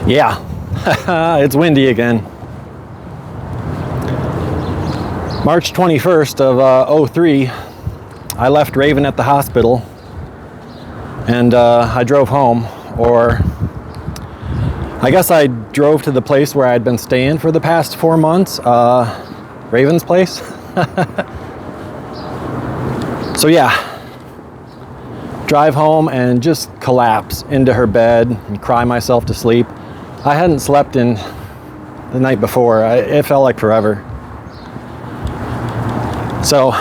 Yeah, it's windy again. March 21st of 03, I left Raven at the hospital and I drove home, or I guess I drove to the place where I'd been staying for the past 4 months, Raven's place. So yeah, drive home and just collapse into her bed and cry myself to sleep. I hadn't slept in the night before. It felt like forever. So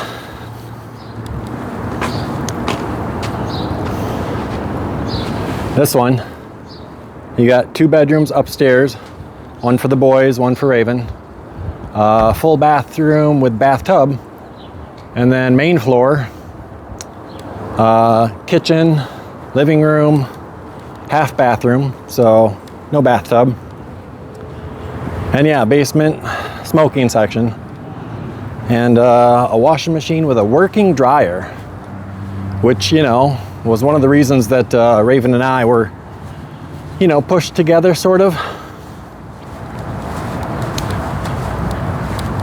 this one, you got 2 bedrooms upstairs, one for the boys, one for Raven, full bathroom with bathtub, and then main floor, kitchen, living room, half bathroom, so no bathtub, and yeah, basement, smoking section, and a washing machine with a working dryer, which, you know, was one of the reasons that Raven and I were, you know, pushed together, sort of.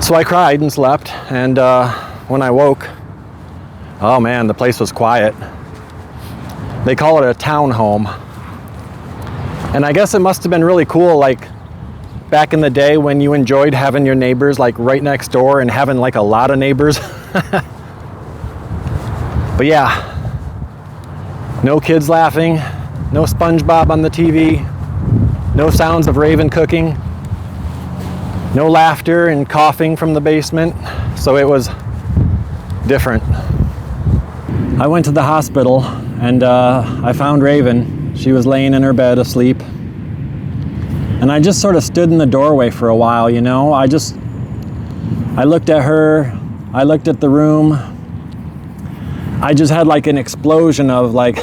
So I cried and slept, and when I woke, oh man, the place was quiet. They call it a townhome. And I guess it must have been really cool, like back in the day when you enjoyed having your neighbors like right next door and having like a lot of neighbors. But yeah, no kids laughing, no SpongeBob on the TV, no sounds of Raven cooking, no laughter and coughing from the basement. So it was different. I went to the hospital and I found Raven. She was laying in her bed asleep. And I just sort of stood in the doorway for a while, you know. I looked at her, I looked at the room. I just had like an explosion of like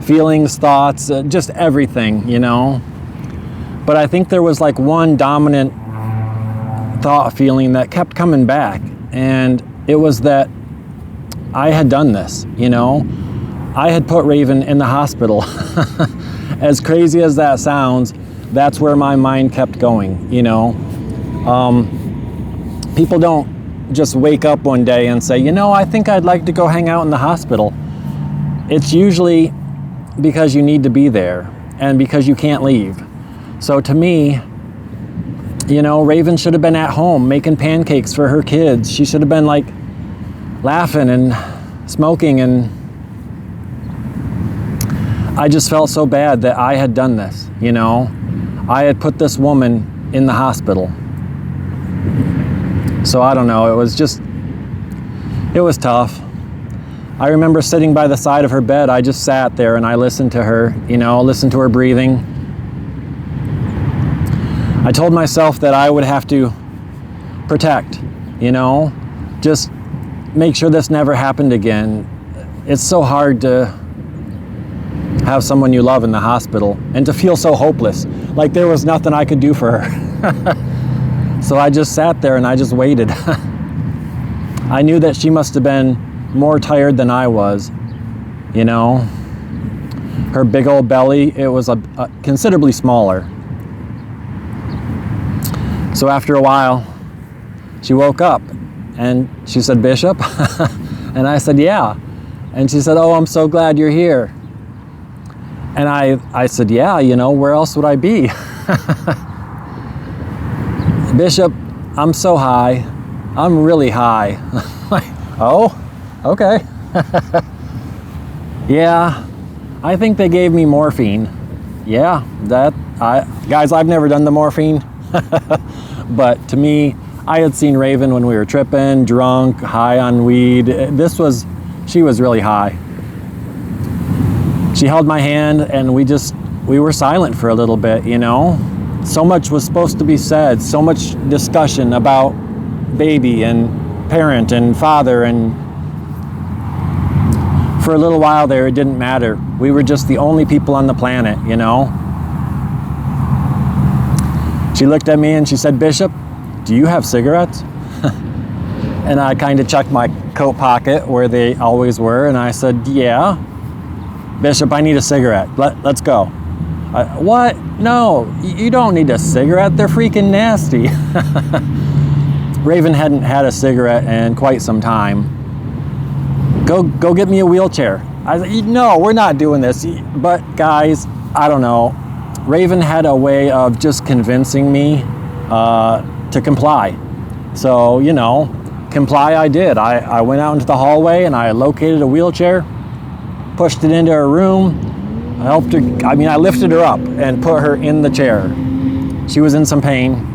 feelings, thoughts, just everything, you know. But I think there was like one dominant thought feeling that kept coming back. And it was that I had done this, you know. I had put Raven in the hospital. As crazy as that sounds, that's where my mind kept going, you know. People don't just wake up one day and say, you know, I think I'd like to go hang out in the hospital. It's usually because you need to be there and because you can't leave. So to me, you know, Raven should have been at home making pancakes for her kids. She should have been like laughing and smoking, and I just felt so bad that I had done this, you know. I had put this woman in the hospital. So I don't know, it was tough. I remember sitting by the side of her bed. I just sat there and I listened to her, you know, listened to her breathing. I told myself that I would have to protect, you know, just make sure this never happened again. It's so hard to have someone you love in the hospital and to feel so hopeless, like there was nothing I could do for her. So I just sat there and I just waited. I knew that she must have been more tired than I was, you know. Her big old belly, it was considerably smaller. So after a while, she woke up and she said, "Bishop?" And I said, "Yeah." And she said, "Oh, I'm so glad you're here." And I said, "Yeah, you know, where else would I be?" "Bishop, I'm so high. I'm really high." Like, oh, okay. "Yeah, I think they gave me morphine." Yeah, guys, I've never done the morphine. But to me, I had seen Raven when we were tripping, drunk, high on weed. She was really high. She held my hand and we were silent for a little bit, you know. So much was supposed to be said, so much discussion about baby and parent and father, and for a little while there it didn't matter. We were just the only people on the planet, you know. She looked at me and she said, "Bishop, do you have cigarettes?" And I kind of checked my coat pocket where they always were, and I said, "Yeah." "Bishop, I need a cigarette. Let's go." What? No, you don't need a cigarette. They're freaking nasty. Raven hadn't had a cigarette in quite some time. Go get me a wheelchair. I said, no, we're not doing this. But guys, I don't know. Raven had a way of just convincing me to comply. So, you know, comply I did. I went out into the hallway and I located a wheelchair, pushed it into her room. I helped her, I lifted her up and put her in the chair. She was in some pain.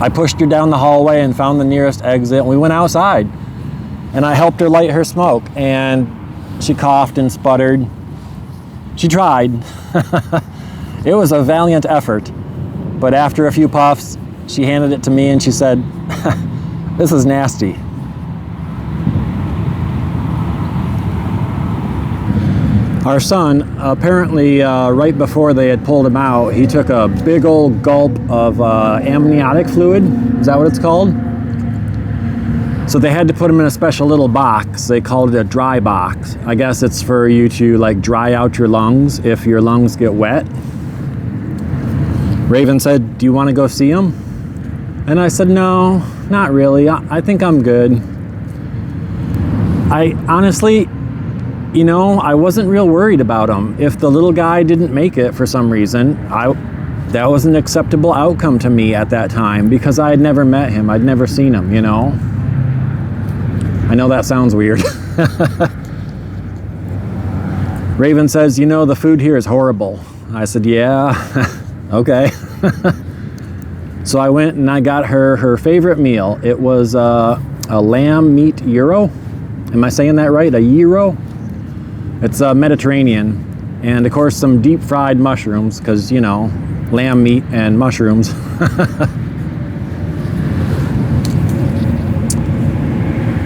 I pushed her down the hallway and found the nearest exit. We went outside and I helped her light her smoke, and she coughed and sputtered. She tried. It was a valiant effort, but after a few puffs, she handed it to me and she said, "This is nasty." Our son, apparently right before they had pulled him out, he took a big old gulp of amniotic fluid. Is that what it's called? So they had to put him in a special little box. They called it a dry box. I guess it's for you to like dry out your lungs if your lungs get wet. Raven said, "Do you want to go see him?" And I said, "No, not really. I think I'm good." I honestly, you know, I wasn't real worried about him. If the little guy didn't make it for some reason, that was an acceptable outcome to me at that time because I had never met him. I'd never seen him, you know. I know that sounds weird. Raven says, "You know, the food here is horrible." I said, "Yeah, okay." So I went and I got her favorite meal. It was a lamb meat gyro. Am I saying that right? A gyro? It's Mediterranean. And of course some deep fried mushrooms, because, you know, lamb meat and mushrooms.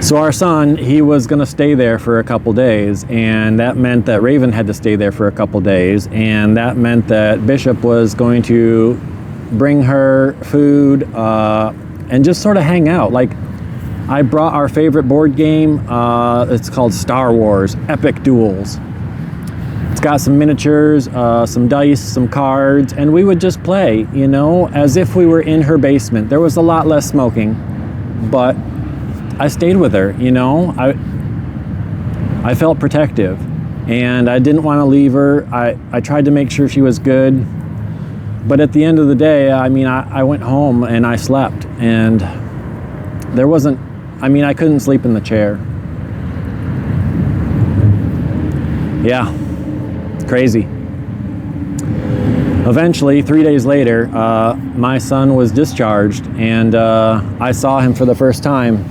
So our son, he was gonna stay there for a couple days, and that meant that Raven had to stay there for a couple days, and that meant that Bishop was going to bring her food and just sort of hang out. Like, I brought our favorite board game. It's called Star Wars Epic Duels. It's got some miniatures, some dice, some cards, and we would just play, you know, as if we were in her basement. There was a lot less smoking, but I stayed with her, you know. I felt protective, and I didn't want to leave her. I tried to make sure she was good, but at the end of the day, I mean, I went home and I slept, and there wasn't, I mean, I couldn't sleep in the chair. Yeah, crazy. Eventually, 3 days later, my son was discharged, and I saw him for the first time.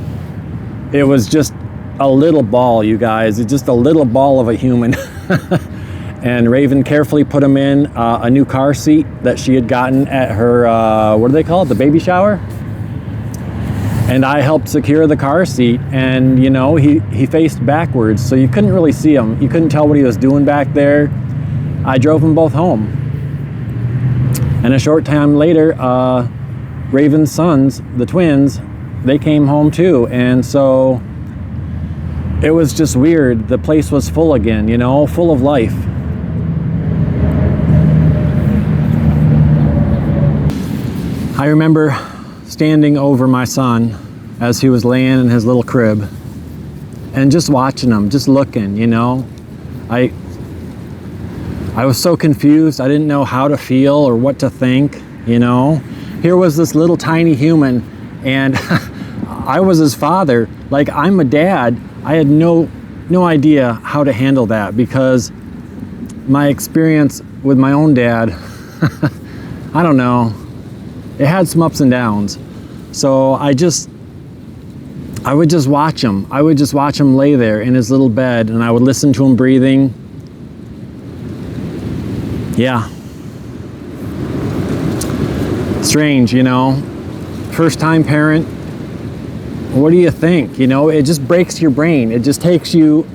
It was just a little ball, you guys. It's just a little ball of a human. And Raven carefully put him in a new car seat that she had gotten at her, what do they call it, the baby shower? And I helped secure the car seat, and you know, he faced backwards, so you couldn't really see him. You couldn't tell what he was doing back there. I drove them both home. And a short time later, Raven's sons, the twins, they came home too, and so it was just weird. The place was full again, you know, full of life. I remember standing over my son as he was laying in his little crib and just watching him, just looking, you know. I was so confused. I didn't know how to feel or what to think, you know. Here was this little tiny human, and I was his father. Like, I'm a dad. I had no idea how to handle that, because my experience with my own dad, I don't know, it had some ups and downs. So I would just watch him. I would just watch him lay there in his little bed, and I would listen to him breathing. Yeah. Strange, you know. First time parent. What do you think? You know, it just breaks your brain. It just takes you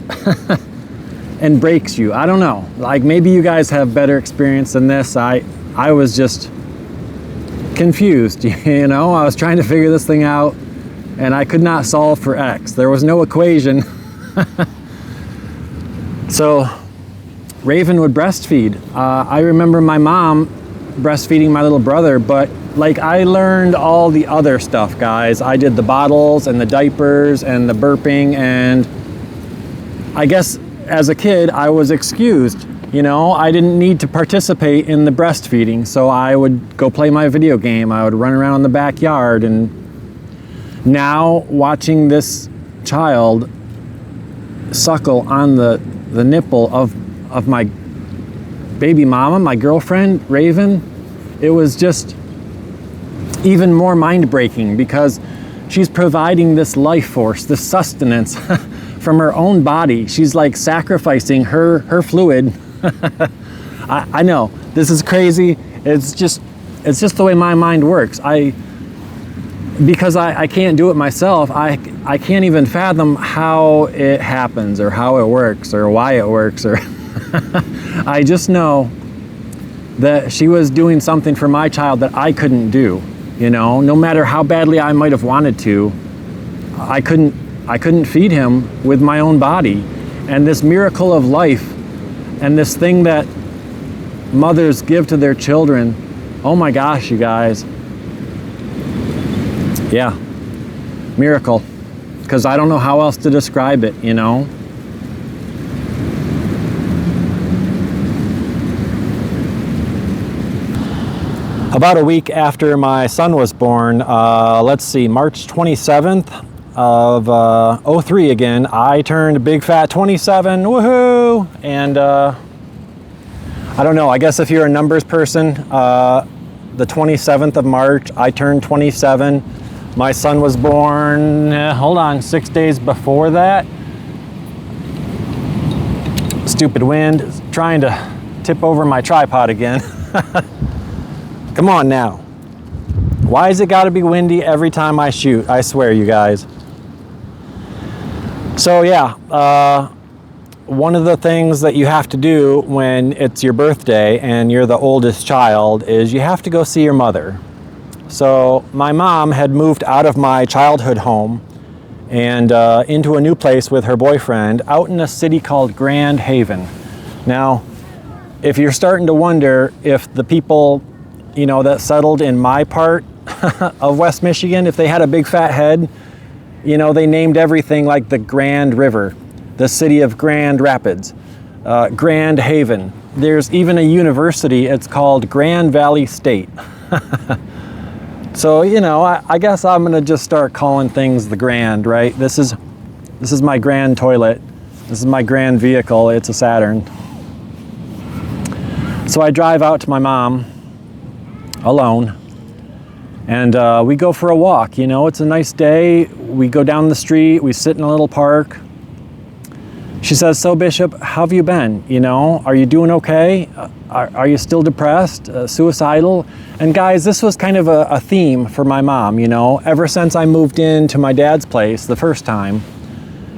and breaks you. I don't know. Like, maybe you guys have better experience than this. I was just confused, you know. I was trying to figure this thing out, and I could not solve for X. There was no equation. So Raven would breastfeed. I remember my mom breastfeeding my little brother, but like I learned all the other stuff, guys. I did the bottles and the diapers and the burping, and I guess as a kid I was excused. You know, I didn't need to participate in the breastfeeding, so I would go play my video game. I would run around in the backyard, and now watching this child suckle on the nipple of my baby mama, my girlfriend, Raven, it was just even more mind-breaking because she's providing this life force, this sustenance from her own body. She's like sacrificing her fluid. I know, this is crazy. It's just the way my mind works. Because I can't do it myself, I can't even fathom how it happens or how it works or why it works, or I just know that she was doing something for my child that I couldn't do. You know, no matter how badly I might have wanted to, I couldn't feed him with my own body. And this miracle of life and this thing that mothers give to their children, oh my gosh, you guys. Yeah, miracle, because I don't know how else to describe it, you know. About a week after my son was born, let's see, March 27th of 03 again, I turned big fat 27, woohoo! And I don't know, I guess if you're a numbers person, the 27th of March, I turned 27. My son was born, 6 days before that. Stupid wind is trying to tip over my tripod again. Come on now. Why has it got to be windy every time I shoot? I swear, you guys. So yeah, one of the things that you have to do when it's your birthday and you're the oldest child is you have to go see your mother. So my mom had moved out of my childhood home and into a new place with her boyfriend out in a city called Grand Haven. Now, if you're starting to wonder if the people, you know, that settled in my part of West Michigan, if they had a big fat head, you know, they named everything like the Grand River, the city of Grand Rapids, Grand Haven. There's even a university, it's called Grand Valley State. So, you know, I guess I'm gonna just start calling things the Grand, right? This is my grand toilet. This is my grand vehicle, it's a Saturn. So I drive out to my mom, alone, and we go for a walk. You know, it's a nice day. We go down the street, we sit in a little park. She says, "So Bishop, how have you been? You know, are you doing okay? Are you still depressed, suicidal?" And guys, this was kind of a theme for my mom, you know. Ever since I moved into my dad's place the first time,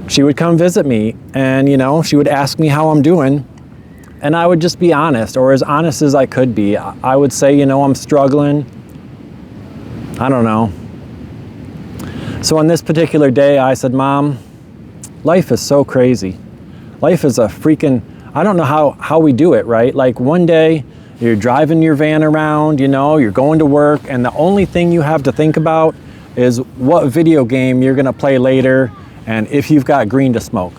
she would come visit me and, you know, she would ask me how I'm doing. And I would just be honest, or as honest as I could be. I would say, you know, I'm struggling. I don't know. So on this particular day, I said, "Mom, life is so crazy. Life is a freaking, I don't know how we do it, right? Like one day, you're driving your van around, you know, you're going to work, and the only thing you have to think about is what video game you're gonna play later, and if you've got green to smoke."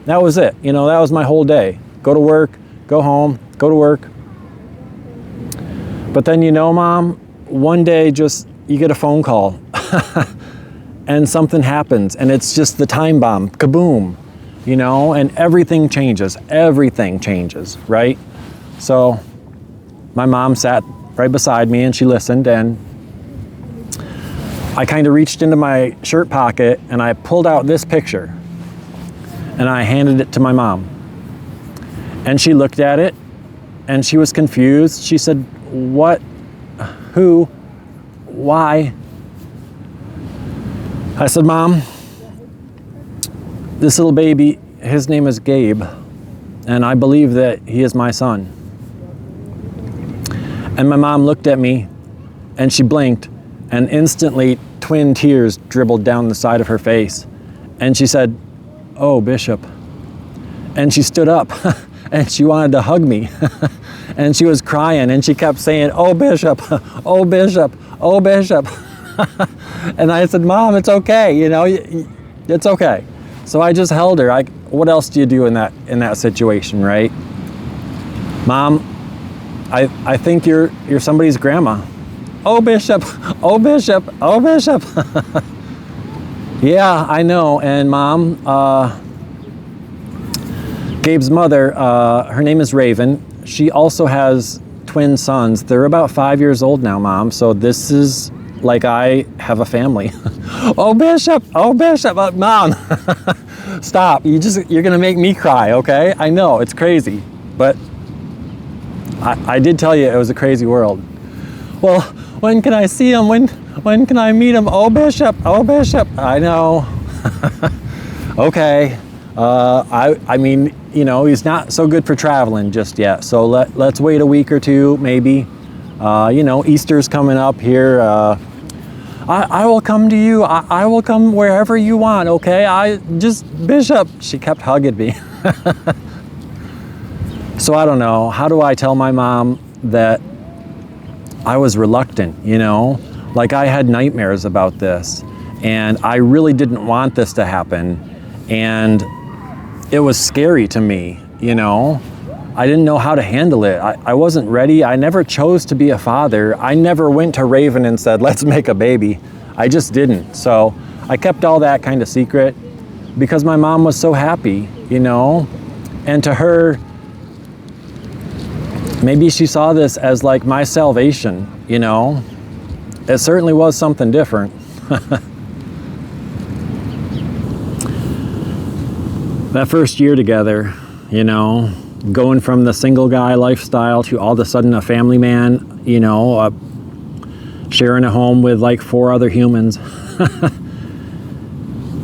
That was it. You know, that was my whole day. Go to work, go home, go to work. But then, you know, Mom, one day just you get a phone call and something happens and it's just the time bomb, kaboom, you know, and everything changes, right? So my mom sat right beside me and she listened, and I kind of reached into my shirt pocket and I pulled out this picture and I handed it to my mom. And she looked at it and she was confused. She said, "What? Who? Why?" I said, "Mom, this little baby, his name is Gabe, and I believe that he is my son." And my mom looked at me and she blinked, and instantly twin tears dribbled down the side of her face. And she said, "Oh, Bishop." And she stood up and she wanted to hug me. And she was crying, and she kept saying, "Oh, Bishop, oh, Bishop, oh, Bishop." And I said, "Mom, it's okay, you know, it's okay." So I just held her. What else do you do in that situation, right? "Mom, I think you're somebody's grandma." "Oh, Bishop, oh, Bishop, oh, Bishop." "Yeah, I know." And Mom, Gabe's mother, her name is Raven. She also has twin sons. They're about 5 years old now, Mom. So this is like I have a family. "Oh, Bishop, oh, Bishop." "Mom, stop. You're gonna make me cry, okay? I know, it's crazy. But I did tell you it was a crazy world." "Well, when can I see him? When can I meet him? Oh, Bishop, oh, Bishop." "I know." "Okay. I mean, you know, he's not so good for traveling just yet. So let's wait a week or two, maybe. You know, Easter's coming up here. I will come to you. I will come wherever you want, okay? Bishop." She kept hugging me. So I don't know. How do I tell my mom that I was reluctant, you know? Like, I had nightmares about this, and I really didn't want this to happen. And it was scary to me, you know? I didn't know how to handle it. I wasn't ready. I never chose to be a father. I never went to Raven and said, "Let's make a baby." I just didn't. So I kept all that kind of secret because my mom was so happy, you know? And to her, maybe she saw this as like my salvation, you know? It certainly was something different. That first year together, you know, going from the single guy lifestyle to all of a sudden a family man, you know, sharing a home with like 4 other humans.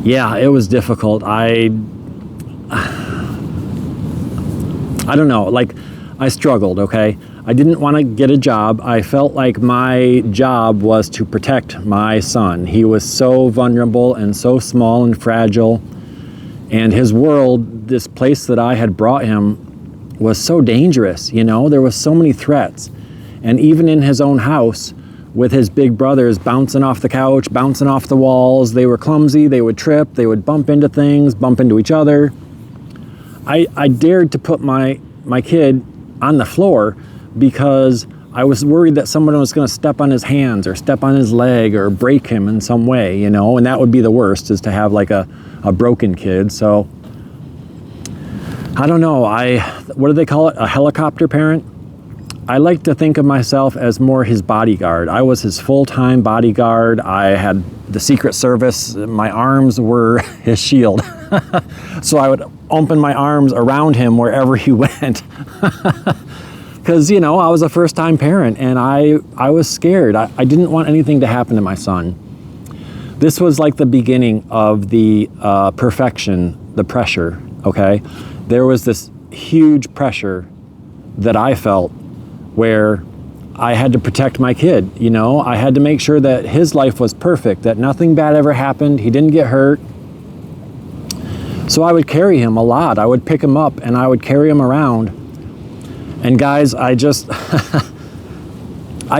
Yeah, it was difficult. I don't know, like, I struggled, okay? I didn't want to get a job. I felt like my job was to protect my son. He was so vulnerable and so small and fragile. And his world, this place that I had brought him, was so dangerous, you know? There was so many threats. And even in his own house, with his big brothers bouncing off the couch, bouncing off the walls, they were clumsy, they would trip, they would bump into things, bump into each other. I dared to put my kid on the floor because I was worried that someone was gonna step on his hands or step on his leg or break him in some way, you know? And that would be the worst, is to have like a broken kid. So I don't know, what do they call it? A helicopter parent? I like to think of myself as more his bodyguard. I was his full-time bodyguard. I had the Secret Service. My arms were his shield. So I would open my arms around him wherever he went. Because, you know, I was a first-time parent, and I was scared. I didn't want anything to happen to my son. This was like the beginning of the perfection, the pressure, okay? There was this huge pressure that I felt where I had to protect my kid, you know? I had to make sure that his life was perfect, that nothing bad ever happened, he didn't get hurt. So I would carry him a lot. I would pick him up and I would carry him around. And guys, I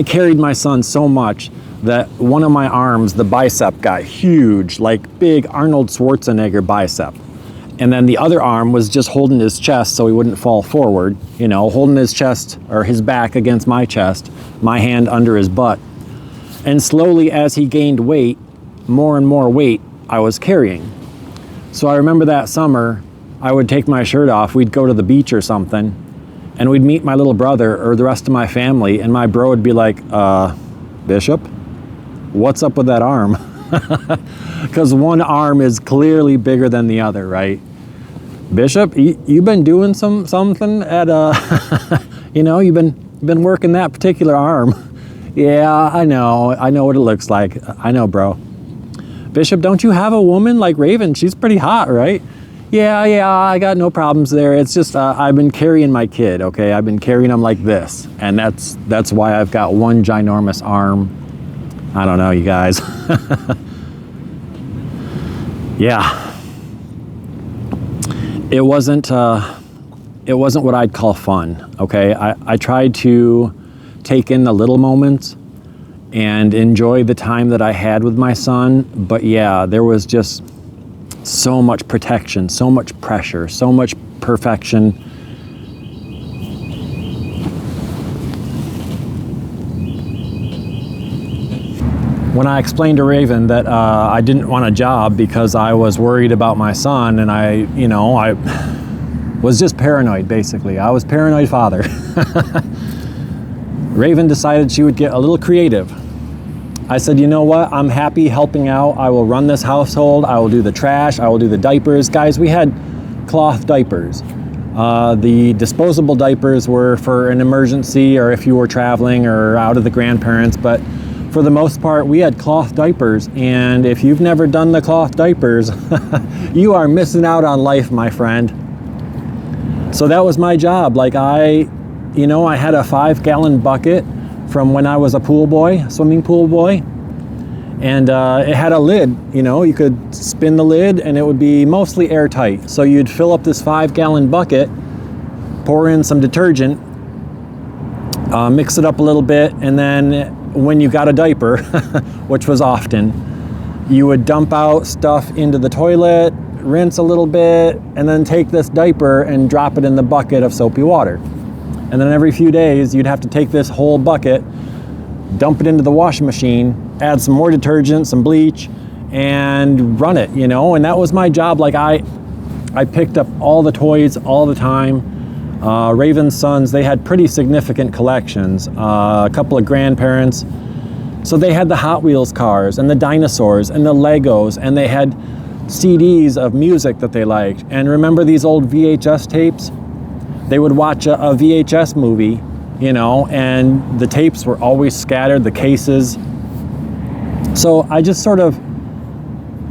carried my son so much that one of my arms, the bicep, got huge, like big Arnold Schwarzenegger bicep. And then the other arm was just holding his chest so he wouldn't fall forward, you know, holding his chest or his back against my chest, my hand under his butt. And slowly, as he gained weight, more and more weight I was carrying. So I remember that summer, I would take my shirt off, we'd go to the beach or something, and we'd meet my little brother or the rest of my family, and my bro would be like, Bishop, what's up with that arm? Because one arm is clearly bigger than the other, right? Bishop, you've been doing something at you know, you've been working that particular arm. Yeah, I know what it looks like. I know, bro. Bishop, don't you have a woman like Raven? She's pretty hot, right? Yeah, I got no problems there. It's just I've been carrying my kid, okay? I've been carrying him like this, and that's why I've got one ginormous arm. I don't know, you guys. Yeah. It it wasn't what I'd call fun, okay? I tried to take in the little moments and enjoy the time that I had with my son, but yeah, there was just so much protection, so much pressure, so much perfection. When I explained to Raven that I didn't want a job because I was worried about my son, and I was just paranoid, basically. I was paranoid father. Raven decided she would get a little creative. I said, you know what? I'm happy helping out. I will run this household. I will do the trash. I will do the diapers. Guys, we had cloth diapers. The disposable diapers were for an emergency or if you were traveling or out of the grandparents, but for the most part, we had cloth diapers. And if you've never done the cloth diapers, you are missing out on life, my friend. So that was my job. Like I had a 5-gallon bucket from when I was a pool boy, swimming pool boy. And it had a lid, you could spin the lid and it would be mostly airtight. So you'd fill up this 5-gallon bucket, pour in some detergent, mix it up a little bit, and then when you got a diaper, which was often, you would dump out stuff into the toilet, rinse a little bit, and then take this diaper and drop it in the bucket of soapy water. And then every few days, you'd have to take this whole bucket, dump it into the washing machine, add some more detergent, some bleach, and run it, and that was my job. Like I picked up all the toys all the time. Raven's sons, they had pretty significant collections. A couple of grandparents. So they had the Hot Wheels cars and the dinosaurs and the Legos, and they had CDs of music that they liked. And remember these old VHS tapes? They would watch a VHS movie, and the tapes were always scattered, the cases. So I just sort of,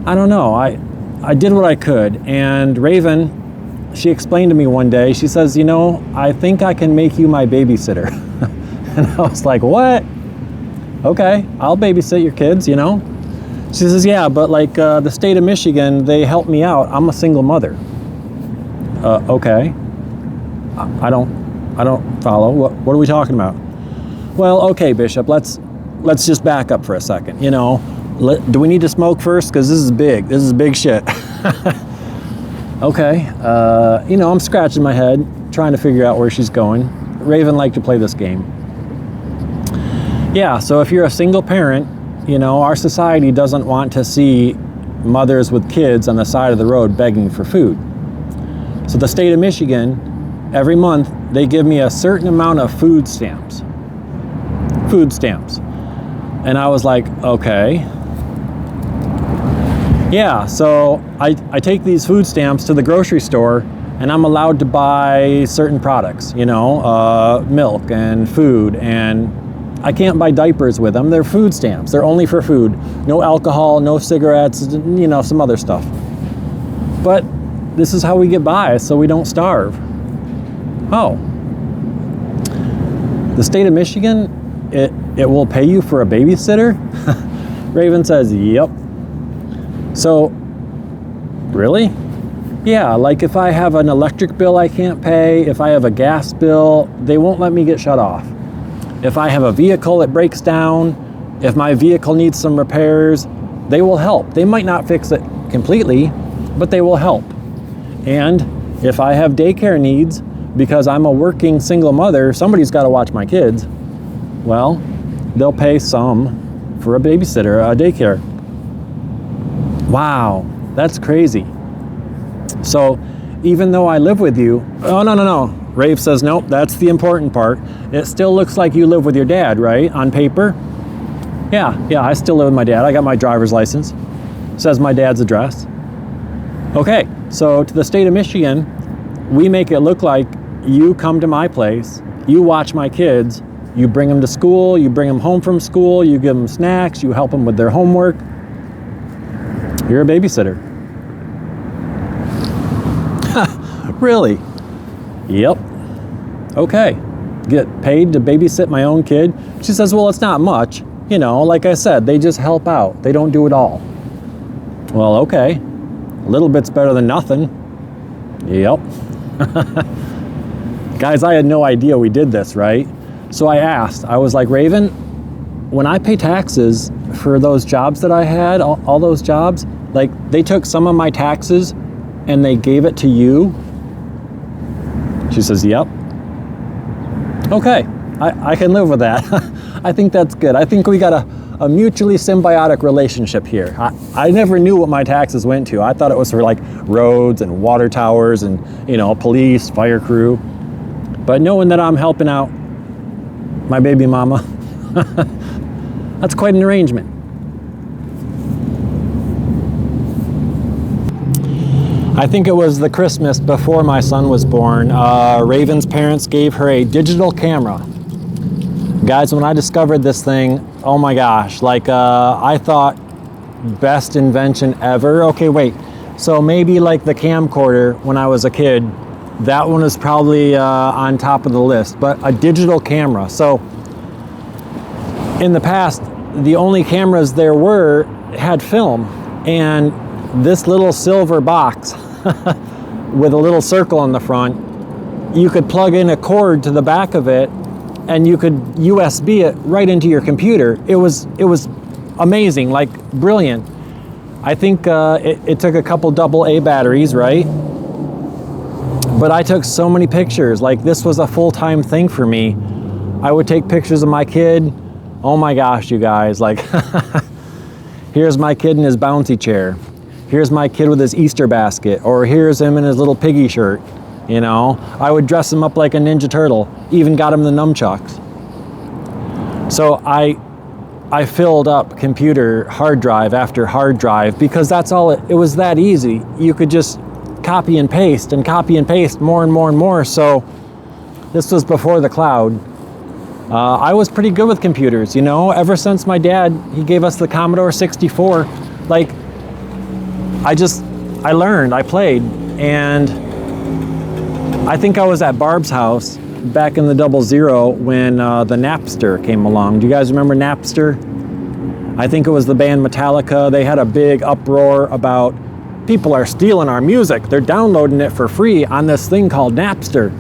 I don't know, I did what I could. And Raven, she explained to me one day, she says, I think I can make you my babysitter. And I was like, what? Okay, I'll babysit your kids, She says, yeah, but like the state of Michigan, they help me out. I'm a single mother. Okay. I don't follow. What are we talking about? Well, okay, Bishop, let's just back up for a second. Do we need to smoke first? Because this is big. This is big shit. Okay. I'm scratching my head, trying to figure out where she's going. Raven liked to play this game. Yeah, so if you're a single parent, our society doesn't want to see mothers with kids on the side of the road begging for food. So the state of Michigan, every month, they give me a certain amount of food stamps. And I was like, okay. Yeah, so I take these food stamps to the grocery store, and I'm allowed to buy certain products, milk and food, and I can't buy diapers with them. They're food stamps. They're only for food. No alcohol, no cigarettes, some other stuff. But this is how we get by, so we don't starve. Oh. The state of Michigan, it will pay you for a babysitter? Raven says, yep. So, really? Yeah, like if I have an electric bill I can't pay, if I have a gas bill, they won't let me get shut off. If I have a vehicle that breaks down, if my vehicle needs some repairs, they will help. They might not fix it completely, but they will help. And if I have daycare needs, because I'm a working single mother, somebody's got to watch my kids, well, they'll pay some for a babysitter, a daycare. Wow, that's crazy. So even though I live with you, oh, no. Rave says, nope, that's the important part. It still looks like you live with your dad, right? On paper? Yeah, I still live with my dad. I got my driver's license. Says my dad's address. Okay, so to the state of Michigan, we make it look like you come to my place, you watch my kids, you bring them to school, you bring them home from school, you give them snacks, you help them with their homework. You're a babysitter. Really? Yep. Okay. Get paid to babysit my own kid? She says, well, it's not much. Like I said, they just help out. They don't do it all. Well, okay. A little bit's better than nothing. Yep. Guys, I had no idea we did this, right? So I asked, I was like, Raven, when I pay taxes for those jobs that I had, all those jobs, like they took some of my taxes and they gave it to you? She says, yep. Okay, I can live with that. I think that's good. I think we got a mutually symbiotic relationship here. I never knew what my taxes went to. I thought it was for like roads and water towers and, you know, police, fire crew. But knowing that I'm helping out my baby mama, that's quite an arrangement. I think it was the Christmas before my son was born. Raven's parents gave her a digital camera. Guys, when I discovered this thing, oh my gosh, like I thought best invention ever. Okay, wait. So maybe like the camcorder when I was a kid, that one is probably on top of the list, but a digital camera. So in the past, the only cameras there were had film, and this little silver box with a little circle in the front, you could plug in a cord to the back of it and you could USB it right into your computer. It was amazing, like brilliant. I think it took a couple AA batteries, right? But I took so many pictures. Like this was a full-time thing for me. I would take pictures of my kid. Oh my gosh, you guys, like here's my kid in his bouncy chair. Here's my kid with his Easter basket, or here's him in his little piggy shirt, you know. I would dress him up like a Ninja Turtle, even got him the nunchucks. So I filled up computer hard drive after hard drive because that's all, it was that easy. You could just copy and paste more and more and more. So this was before the cloud. I was pretty good with computers, you know, ever since my dad, he gave us the Commodore 64, like, I learned, I played, and I think I was at Barb's house back in the 00 when the Napster came along. Do you guys remember Napster? I think it was the band Metallica. They had a big uproar about people are stealing our music. They're downloading it for free on this thing called Napster.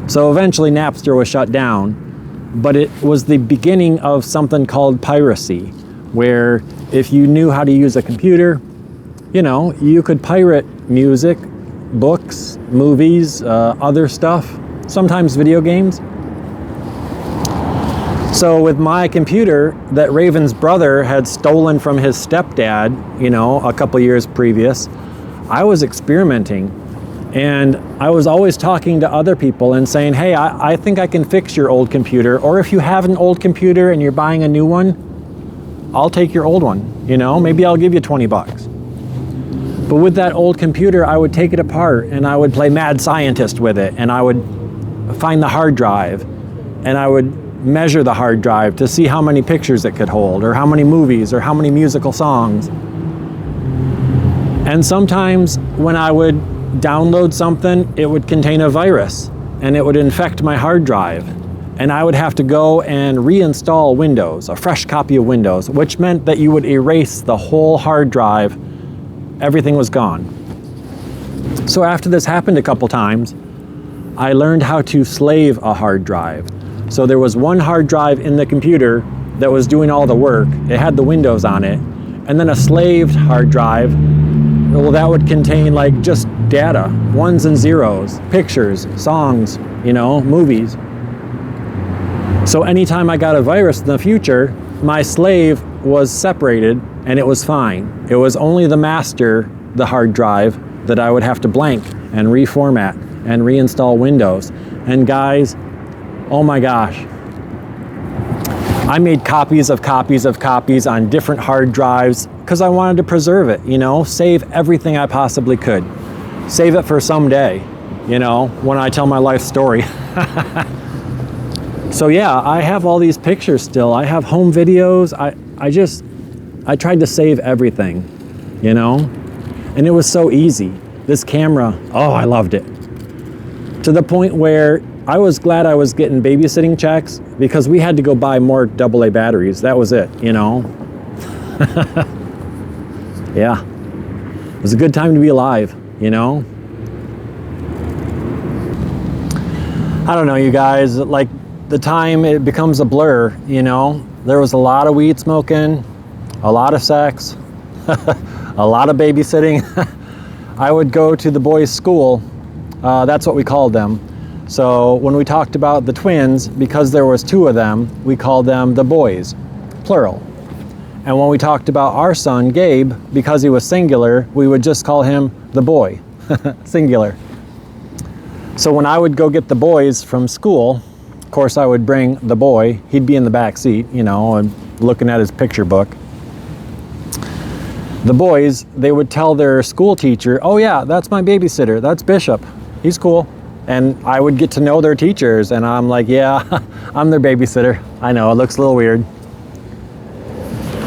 So eventually Napster was shut down, but it was the beginning of something called piracy, where if you knew how to use a computer, you know, you could pirate music, books, movies, other stuff, sometimes video games. So with my computer that Raven's brother had stolen from his stepdad, you know, a couple years previous, I was experimenting. And I was always talking to other people and saying, hey, I think I can fix your old computer. Or if you have an old computer and you're buying a new one, I'll take your old one, you know, maybe I'll give you 20 bucks. But with that old computer, I would take it apart and I would play mad scientist with it, and I would find the hard drive and I would measure the hard drive to see how many pictures it could hold, or how many movies, or how many musical songs. And sometimes when I would download something, it would contain a virus and it would infect my hard drive. And I would have to go and reinstall Windows, a fresh copy of Windows, which meant that you would erase the whole hard drive. Everything was gone. So after this happened a couple times, I learned how to slave a hard drive. So there was one hard drive in the computer that was doing all the work. It had the Windows on it. And then a slaved hard drive, well, that would contain like just data, ones and zeros, pictures, songs, you know, movies. So anytime I got a virus in the future, my slave was separated and it was fine. It was only the master, the hard drive, that I would have to blank and reformat and reinstall Windows. And guys, oh my gosh, I made copies of copies of copies on different hard drives because I wanted to preserve it, you know, save everything I possibly could. Save it for someday, you know, when I tell my life story. So yeah, I have all these pictures still. I have home videos. I tried to save everything, you know, and it was so easy. This camera, oh, I loved it. To the point where I was glad I was getting babysitting checks because we had to go buy more AA batteries. That was it, you know. Yeah, it was a good time to be alive, you know. I don't know, you guys, like the time it becomes a blur, you know. There was a lot of weed smoking, a lot of sex, a lot of babysitting. I would go to the boys' school. That's what we called them. So when we talked about the twins, because there was two of them, we called them the boys, plural. And when we talked about our son, Gabe, because he was singular, we would just call him the boy, singular. So when I would go get the boys from school, of course I would bring the boy. He'd be in the back seat, you know, and looking at his picture book. The boys, they would tell their school teacher, oh yeah, that's my babysitter, that's Bishop, he's cool. And I would get to know their teachers, and I'm like, yeah, I'm their babysitter. I know, it looks a little weird.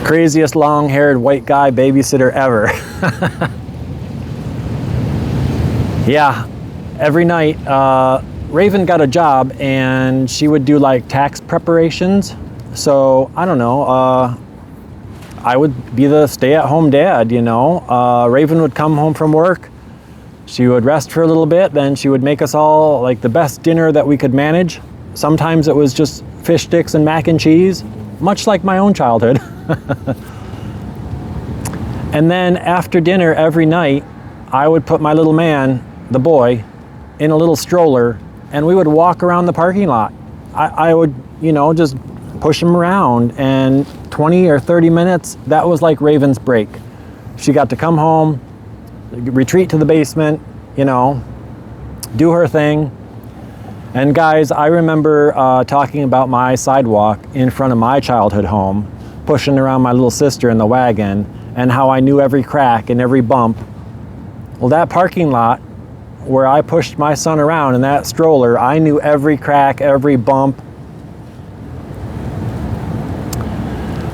Craziest long-haired white guy babysitter ever. Yeah, every night, Raven got a job, and she would do like tax preparations. So, I don't know, I would be the stay-at-home dad, you know. Raven would come home from work. She would rest for a little bit, then she would make us all like the best dinner that we could manage. Sometimes it was just fish sticks and mac and cheese, much like my own childhood. And then after dinner every night, I would put my little man, the boy, in a little stroller, and we would walk around the parking lot. I would, you know, just push him around, and 20 or 30 minutes, that was like Raven's break. She got to come home, retreat to the basement, you know, do her thing. And guys, I remember talking about my sidewalk in front of my childhood home, pushing around my little sister in the wagon, and how I knew every crack and every bump. Well, that parking lot where I pushed my son around in that stroller, I knew every crack, every bump.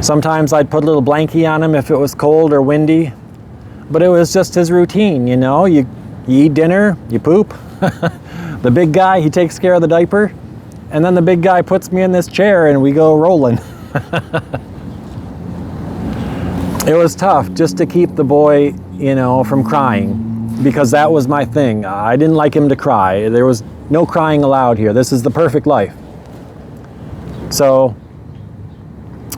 Sometimes I'd put a little blankie on him if it was cold or windy, but it was just his routine, you know. You eat dinner, you poop. The big guy, he takes care of the diaper, and then the big guy puts me in this chair and we go rolling. It was tough just to keep the boy, you know, from crying, because that was my thing. I didn't like him to cry. There was no crying allowed here. This is the perfect life. So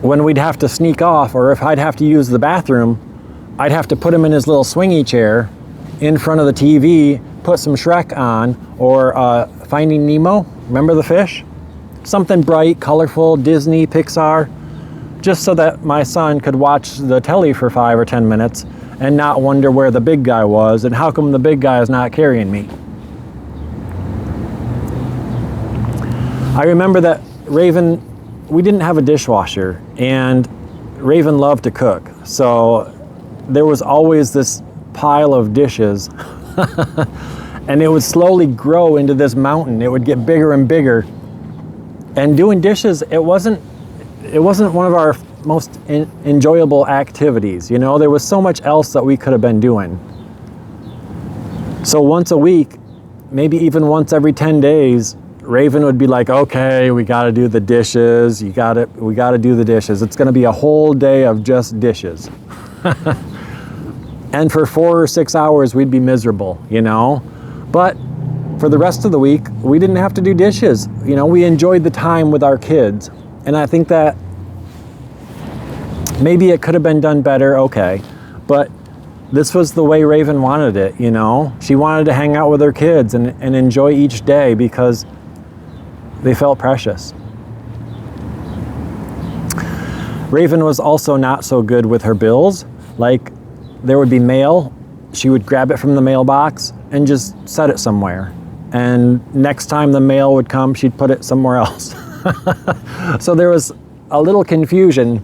when we'd have to sneak off, or if I'd have to use the bathroom, I'd have to put him in his little swingy chair in front of the TV, put some Shrek on, or Finding Nemo, remember the fish? Something bright, colorful, Disney, Pixar, just so that my son could watch the telly for 5 or 10 minutes and not wonder where the big guy was and how come the big guy is not carrying me. I remember that Raven, we didn't have a dishwasher, and Raven loved to cook, so there was always this pile of dishes and it would slowly grow into this mountain. It would get bigger and bigger. And doing dishes, it wasn't one of our most enjoyable activities. You know, there was so much else that we could have been doing. So once a week, maybe even once every 10 days, Raven would be like, okay, we got to do the dishes. We got to do the dishes. It's going to be a whole day of just dishes. And for 4 or 6 hours, we'd be miserable, you know? But for the rest of the week, we didn't have to do dishes. You know, we enjoyed the time with our kids. And I think that maybe it could have been done better, okay. But this was the way Raven wanted it, you know? She wanted to hang out with her kids and enjoy each day because they felt precious. Raven was also not so good with her bills. Like, there would be mail, she would grab it from the mailbox and just set it somewhere. And next time the mail would come, she'd put it somewhere else. So there was a little confusion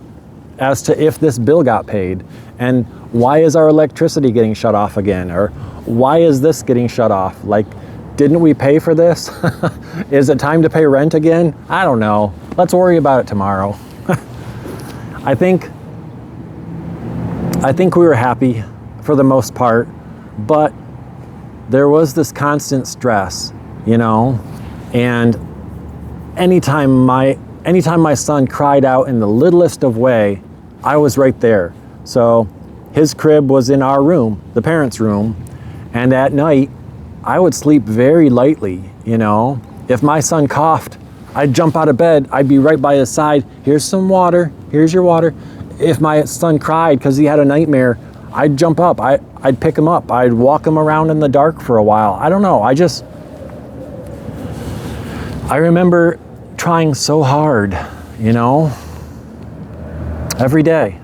as to if this bill got paid, and why is our electricity getting shut off again? Or why is this getting shut off? Like, didn't we pay for this? Is it time to pay rent again? I don't know. Let's worry about it tomorrow. I think we were happy for the most part, but there was this constant stress, you know, and anytime my son cried out in the littlest of way, I was right there. So his crib was in our room, the parents' room, and at night I would sleep very lightly, you know. If my son coughed, I'd jump out of bed. I'd be right by his side. Here's some water. Here's your water. If my son cried because he had a nightmare, I'd jump up. I'd pick him up. I'd walk him around in the dark for a while. I don't know. I remember trying so hard, you know, every day.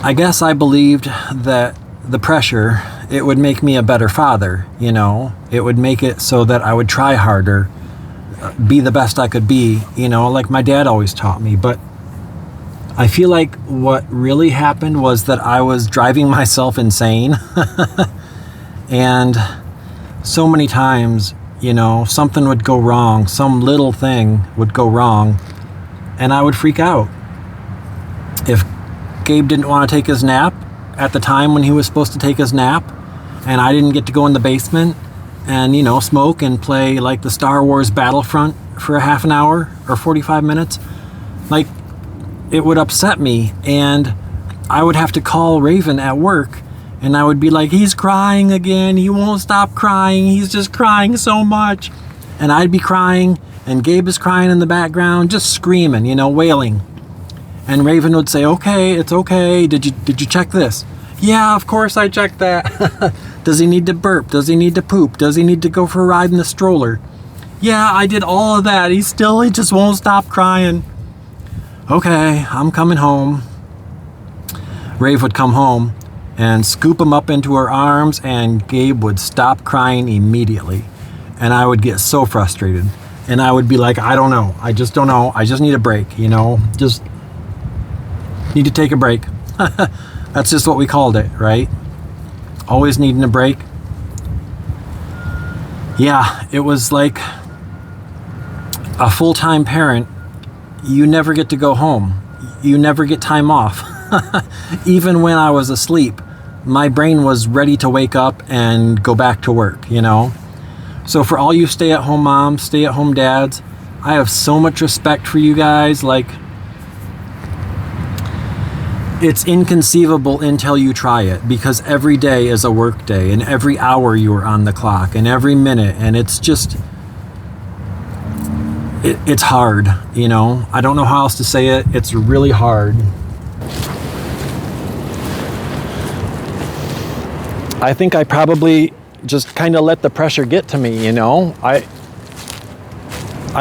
I guess I believed that the pressure, it would make me a better father, you know. It would make it so that I would try harder, be the best I could be, you know, like my dad always taught me. But I feel like what really happened was that I was driving myself insane. And so many times, you know, something would go wrong, some little thing would go wrong, and I would freak out. If Gabe didn't want to take his nap at the time when he was supposed to take his nap, and I didn't get to go in the basement and, you know, smoke and play like the Star Wars Battlefront for a half an hour or 45 minutes, like, it would upset me, and I would have to call Raven at work, and I would be like, he's crying again, he won't stop crying, he's just crying so much. And I'd be crying, and Gabe is crying in the background, just screaming, you know, wailing. And Raven would say, okay, it's okay, did you check this? Yeah, of course I checked that. Does he need to burp? Does he need to poop? Does he need to go for a ride in the stroller? Yeah, I did all of that. He just won't stop crying. Okay, I'm coming home. Rave would come home and scoop him up into her arms, and Gabe would stop crying immediately. And I would get so frustrated. And I would be like, I don't know. I just don't know. I just need a break, you know? Just need to take a break. That's just what we called it, right? Always needing a break. Yeah, it was like a full-time parent. You never get to go home. You never get time off. Even when I was asleep, my brain was ready to wake up and go back to work, you know? So for all you stay-at-home moms, stay-at-home dads, I have so much respect for you guys. Like, it's inconceivable until you try it, because every day is a work day, and every hour you are on the clock, and every minute, and it's just, it's hard, you know? I don't know how else to say it. It's really hard. I think I probably just kind of let the pressure get to me, you know? I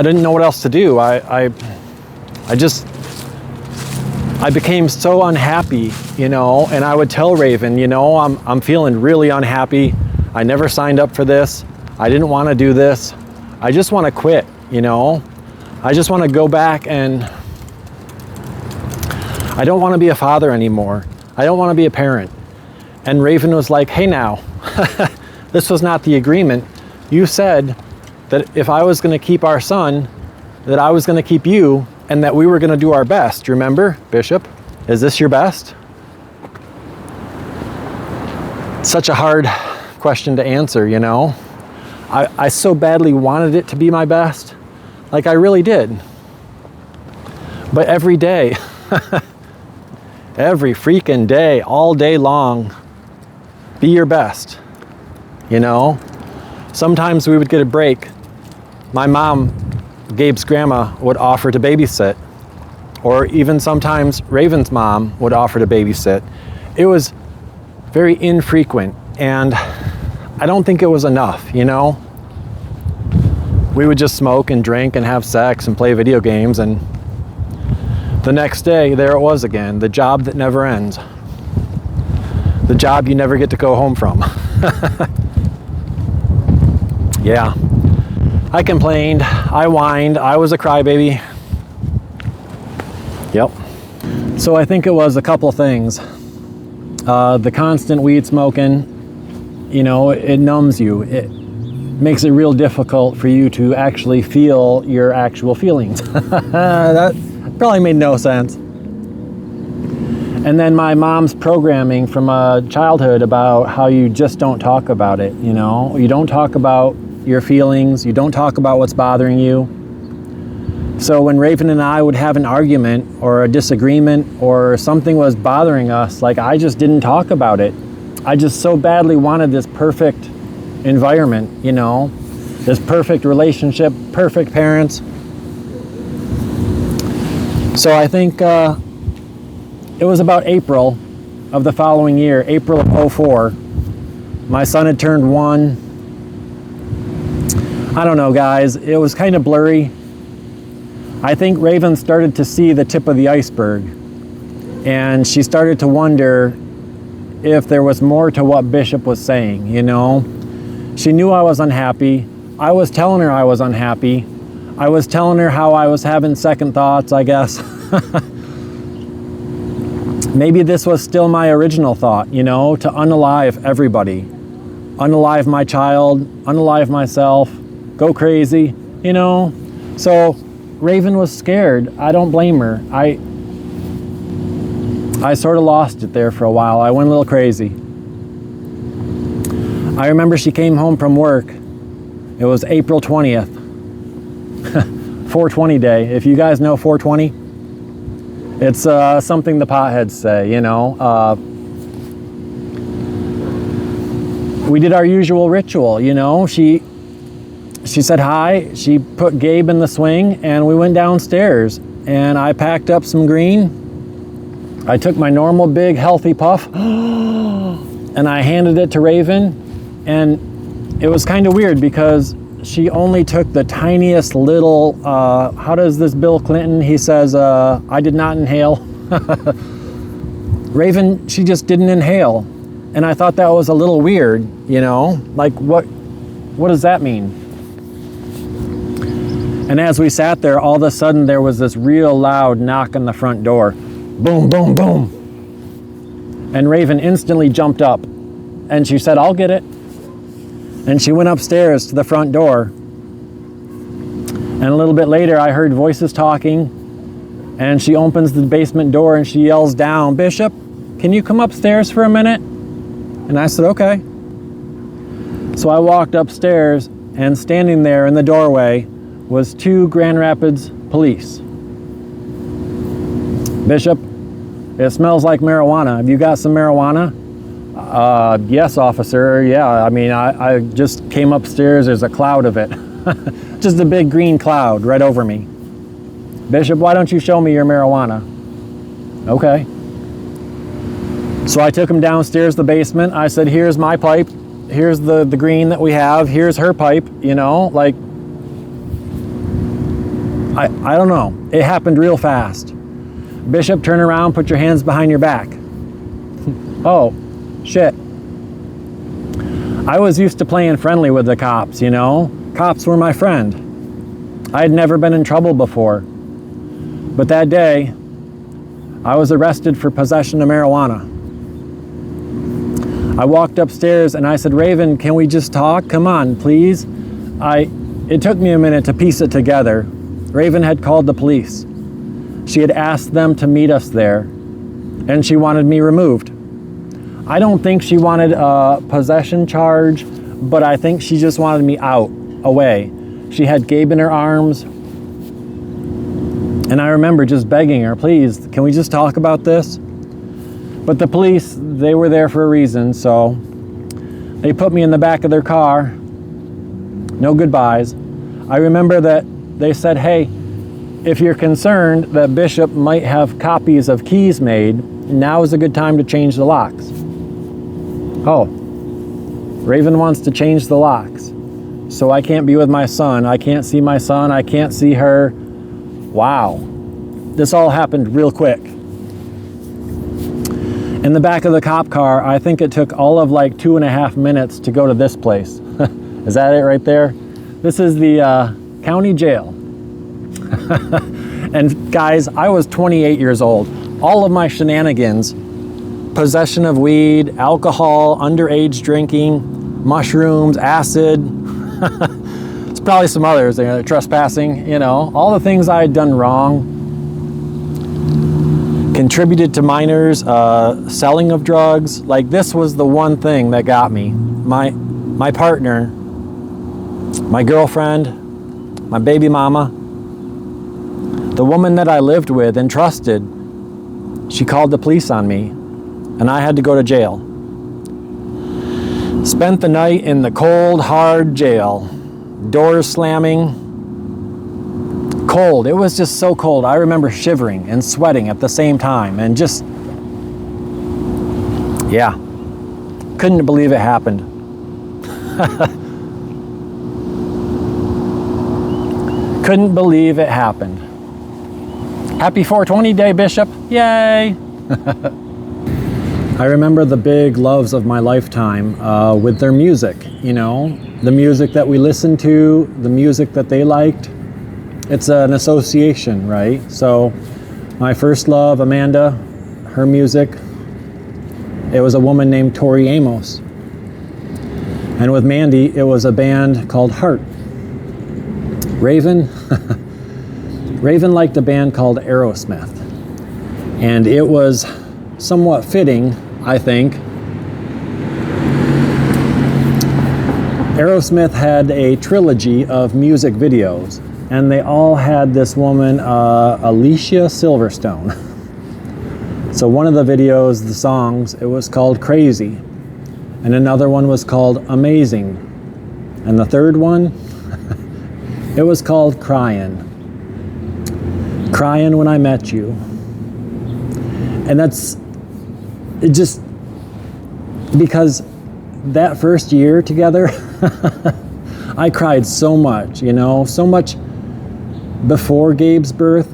didn't know what else to do. I became so unhappy, you know, and I would tell Raven, you know, I'm feeling really unhappy. I never signed up for this. I didn't want to do this. I just want to quit, you know? I just want to go back, and I don't want to be a father anymore. I don't want to be a parent. And Raven was like, hey now, this was not the agreement. You said that if I was going to keep our son, that I was going to keep you, and that we were going to do our best. Remember, Bishop? Is this your best? Such a hard question to answer, you know? I so badly wanted it to be my best. Like, I really did. But every day, every freaking day, all day long, be your best, you know? Sometimes we would get a break. My mom, Gabe's grandma, would offer to babysit. Or even sometimes Raven's mom would offer to babysit. It was very infrequent, and I don't think it was enough, you know? We would just smoke and drink and have sex and play video games, and the next day, there it was again, the job that never ends. The job you never get to go home from. Yeah. I complained, I whined, I was a crybaby. Yep. So I think it was a couple things. The constant weed smoking, you know, it numbs you. It makes it real difficult for you to actually feel your actual feelings. That probably made no sense. And then my mom's programming from childhood about how you just don't talk about it, you know? You don't talk about your feelings, you don't talk about what's bothering you. So when Raven and I would have an argument or a disagreement or something was bothering us, like, I just didn't talk about it. I just so badly wanted this perfect environment, you know, this perfect relationship, perfect parents. So I think it was about April of the following year, April of 04. My son had turned 1. I don't know, guys. It was kind of blurry. I think Raven started to see the tip of the iceberg, and she started to wonder if there was more to what Bishop was saying, you know. She knew I was unhappy. I was telling her I was unhappy. I was telling her how I was having second thoughts, I guess. Maybe this was still my original thought, you know, to unalive everybody. Unalive my child, unalive myself, go crazy, you know. So Raven was scared. I don't blame her. I sort of lost it there for a while. I went a little crazy. I remember she came home from work. It was April 20th. 420 day. If you guys know 420, it's something the potheads say, you know. We did our usual ritual, you know. She said hi. She put Gabe in the swing, and we went downstairs. And I packed up some green. I took my normal big healthy puff, and I handed it to Raven. And it was kind of weird because she only took the tiniest little, how does this Bill Clinton? He says, I did not inhale. Raven, she just didn't inhale. And I thought that was a little weird, you know, like what does that mean? And as we sat there, all of a sudden there was this real loud knock on the front door. Boom, boom, boom. And Raven instantly jumped up and she said, I'll get it. And she went upstairs to the front door. And a little bit later, I heard voices talking, and she opens the basement door and she yells down, Bishop, can you come upstairs for a minute? And I said, okay. So I walked upstairs, and standing there in the doorway was 2 Grand Rapids police. Bishop, it smells like marijuana. Have you got some marijuana? Yes, officer. Yeah, I mean, I just came upstairs. There's a cloud of it. Just a big green cloud right over me. Bishop, why don't you show me your marijuana? Okay. So I took him downstairs, the basement. I said, here's my pipe. Here's the green that we have. Here's her pipe, you know, like, I don't know. It happened real fast. Bishop, turn around, put your hands behind your back. Oh, shit. I was used to playing friendly with the cops, you know. Cops were my friend. I had never been in trouble before. But that day, I was arrested for possession of marijuana. I walked upstairs and I said, Raven, can we just talk? Come on, please. It took me a minute to piece it together. Raven had called the police. She had asked them to meet us there, and she wanted me removed. I don't think she wanted a possession charge, but I think she just wanted me out, away. She had Gabe in her arms, and I remember just begging her, please, can we just talk about this? But the police, they were there for a reason, so they put me in the back of their car. No goodbyes. I remember that they said, hey, if you're concerned that Bishop might have copies of keys made, now is a good time to change the locks. Oh, Raven wants to change the locks. So I can't be with my son. I can't see my son. I can't see her. Wow. This all happened real quick. In the back of the cop car, I think it took all of like 2.5 minutes to go to this place. Is that it right there? This is the county jail. And guys, I was 28 years old. All of my shenanigans, possession of weed, alcohol, underage drinking, mushrooms, acid, it's probably some others, you know, trespassing, you know, all the things I had done wrong, contributed to minors, selling of drugs. Like, this was the one thing that got me. My partner, my girlfriend, my baby mama, the woman that I lived with and trusted, she called the police on me, and I had to go to jail. Spent the night in the cold, hard jail. Doors slamming. Cold. It was just so cold. I remember shivering and sweating at the same time and just, yeah, couldn't believe it happened. Couldn't believe it happened. Happy 420 day, Bishop. Yay. I remember the big loves of my lifetime with their music, you know, the music that we listened to, the music that they liked. It's an association, right? So my first love, Amanda, her music, it was a woman named Tori Amos. And with Mandy, it was a band called Heart. Raven, Raven liked a band called Aerosmith. And it was somewhat fitting, I think. Aerosmith had a trilogy of music videos, and they all had this woman, Alicia Silverstone. So one of the videos, the songs, it was called Crazy, and another one was called Amazing, and the third one, it was called Crying. Crying When I Met You. And that's, it just, because that first year together, I cried so much, you know, so much before Gabe's birth,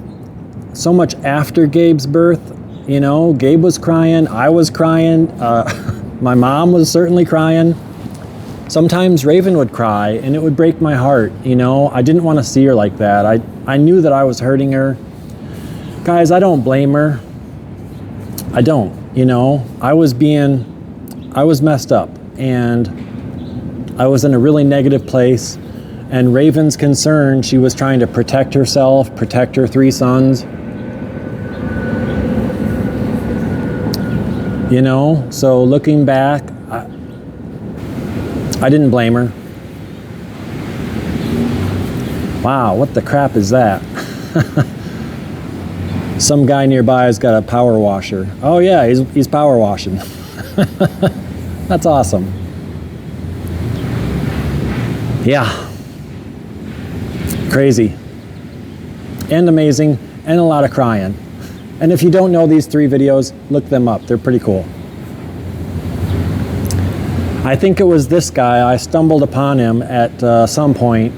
so much after Gabe's birth, you know, Gabe was crying, I was crying, my mom was certainly crying. Sometimes Raven would cry and it would break my heart, you know, I didn't want to see her like that. I knew that I was hurting her. Guys, I don't blame her. I don't, you know, I was messed up and I was in a really negative place, and Raven's concerned, she was trying to protect herself, protect her 3 sons. You know, so looking back, I didn't blame her. Wow, what the crap is that? Some guy nearby has got a power washer. Oh yeah, he's power washing. That's awesome. Yeah. Crazy. And amazing, and a lot of crying. And if you don't know these 3 videos, look them up. They're pretty cool. I think it was this guy, I stumbled upon him at some point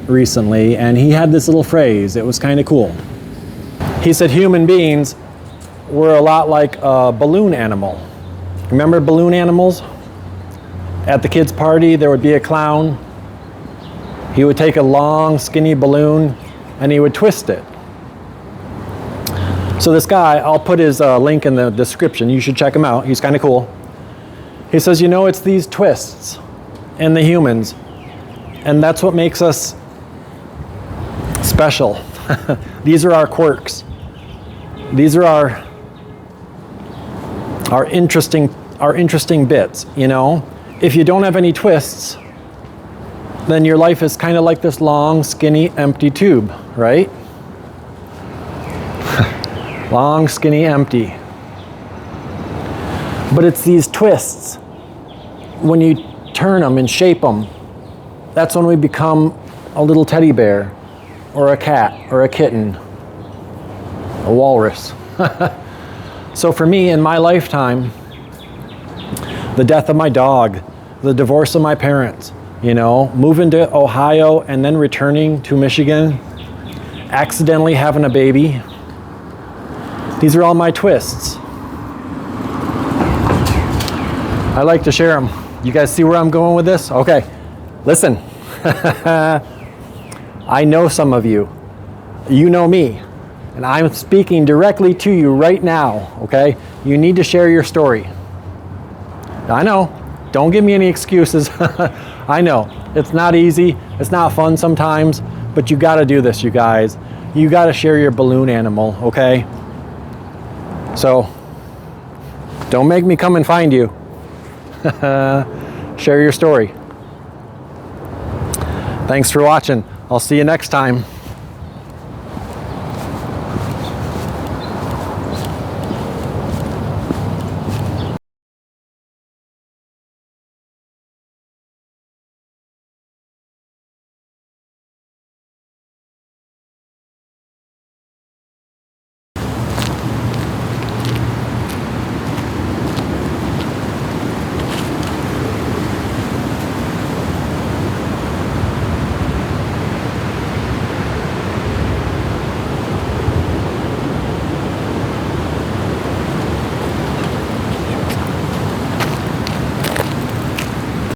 recently, and he had this little phrase. It was kind of cool. He said human beings were a lot like a balloon animal. Remember balloon animals? At the kids' party, there would be a clown. He would take a long, skinny balloon and he would twist it. So this guy, I'll put his link in the description. You should check him out. He's kind of cool. He says, you know, it's these twists in the humans, and that's what makes us special. These are our quirks. These are our interesting bits, you know? If you don't have any twists, then your life is kind of like this long, skinny, empty tube, right? Long, skinny, empty. But it's these twists, when you turn them and shape them, that's when we become a little teddy bear, or a cat, or a kitten, a walrus. So for me, in my lifetime, the death of my dog, the divorce of my parents, you know, moving to Ohio and then returning to Michigan, accidentally having a baby, these are all my twists. I like to share them. You guys see where I'm going with this? Okay, listen. I know some of you. You know me. And I'm speaking directly to you right now, okay? You need to share your story. I know. Don't give me any excuses. I know. It's not easy. It's not fun sometimes. But you got to do this, you guys. You got to share your balloon animal, okay? So, don't make me come and find you. Share your story. Thanks for watching. I'll see you next time.